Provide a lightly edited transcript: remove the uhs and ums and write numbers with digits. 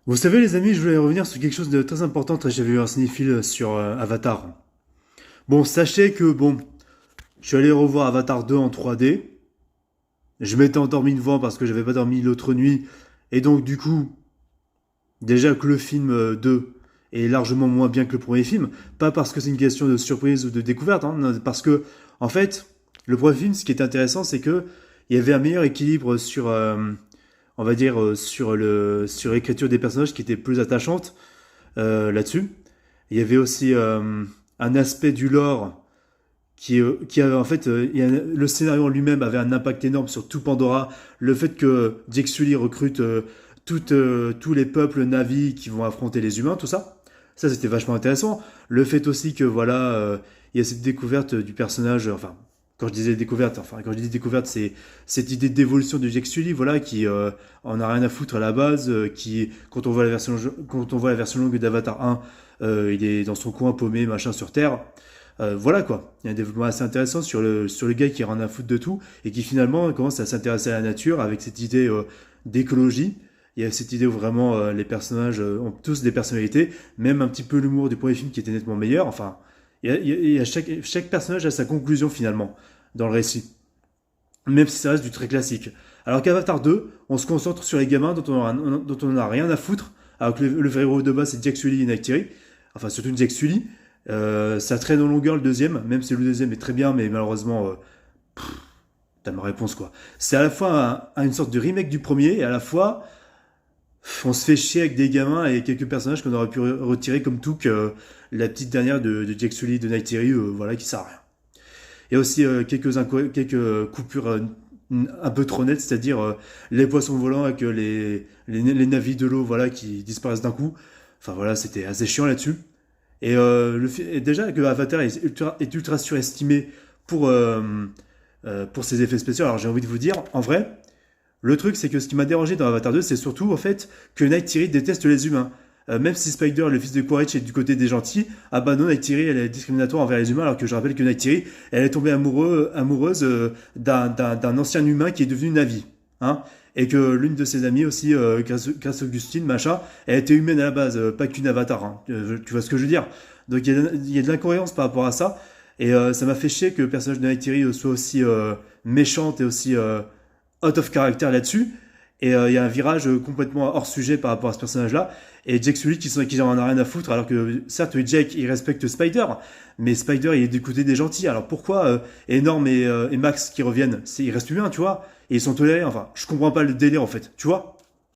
Vous savez, les amis, je voulais revenir sur quelque chose de très important. J'avais vu un cinéphile sur Avatar. Bon, sachez que, bon, je suis allé revoir Avatar 2 en 3D. Je m'étais endormi devant parce que j'avais pas dormi l'autre nuit. Et donc, du coup, déjà que le film 2 est largement moins bien que le premier film. Pas parce que c'est une question de surprise ou de découverte, hein, non, parce que, en fait, le premier film, ce qui est intéressant, c'est que il y avait un meilleur équilibre sur, on va dire, sur l'écriture des personnages qui était plus attachante là-dessus. Il y avait aussi un aspect du lore qui avait en fait, le scénario en lui-même avait un impact énorme sur tout Pandora. Le fait que Jake Sully recrute tous les peuples Navi qui vont affronter les humains, tout ça, ça c'était vachement intéressant. Le fait aussi que voilà, il y a cette découverte du personnage, enfin quand je disais découverte, enfin quand je dis découverte, c'est cette idée d'évolution de Jake Sully, voilà, qui en a rien à foutre à la base, qui quand on voit la version longue d'Avatar 1, il est dans son coin paumé, machin sur Terre. Voilà quoi, il y a un développement assez intéressant sur le gars qui a rien à foutre de tout et qui finalement commence à s'intéresser à la nature avec cette idée d'écologie. Il y a cette idée où vraiment les personnages ont tous des personnalités, même un petit peu l'humour du premier film qui était nettement meilleur. Enfin, chaque personnage a sa conclusion finalement dans le récit, même si ça reste du très classique. Alors qu'Avatar 2, on se concentre sur les gamins dont on n'a rien à foutre, alors que le vrai héros de base c'est Jack Sully et Neytiri, enfin surtout Jack Sully. Ça traîne en longueur le deuxième, même si le deuxième est très bien, mais malheureusement, t'as ma réponse quoi. C'est à la fois une sorte de remake du premier, et à la fois, on se fait chier avec des gamins et quelques personnages qu'on aurait pu retirer comme tout que la petite dernière de Jack Sully de Neytiri, voilà, qui sert à rien. Il y a aussi quelques coupures un peu trop nettes, c'est-à-dire les poissons volants avec les navis de l'eau, voilà, qui disparaissent d'un coup. Enfin voilà, c'était assez chiant là-dessus. Et déjà que Avatar est ultra surestimé pour, euh, pour ses effets spéciaux, alors j'ai envie de vous dire, en vrai, le truc c'est que ce qui m'a dérangé dans Avatar 2, c'est surtout en fait que Neytiri déteste les humains. Même si Spider, le fils de Quaritch, est du côté des gentils, ah bah non, Neytiri, elle est discriminatoire envers les humains, alors que je rappelle que Neytiri, elle est tombée amoureuse d'un ancien humain qui est devenu Navi. Hein, et que l'une de ses amies aussi, grâce à Augustine, machin, elle était humaine à la base, pas qu'une avatar. Hein. Tu vois ce que je veux dire? Donc il y a de l'incohérence par rapport à ça. Et ça m'a fait chier que le personnage de Neytiri soit aussi méchante et aussi out of character là-dessus. Et il y a un virage complètement hors sujet par rapport à ce personnage-là. Et Jake Sully qui en a rien à foutre, alors que certes, oui, Jake, il respecte Spider, mais Spider, il est du côté des gentils. Alors pourquoi Enorme et Max qui reviennent, ils restent humains, tu vois? Et ils sont tolérés, enfin, je comprends pas le délire en fait, tu vois?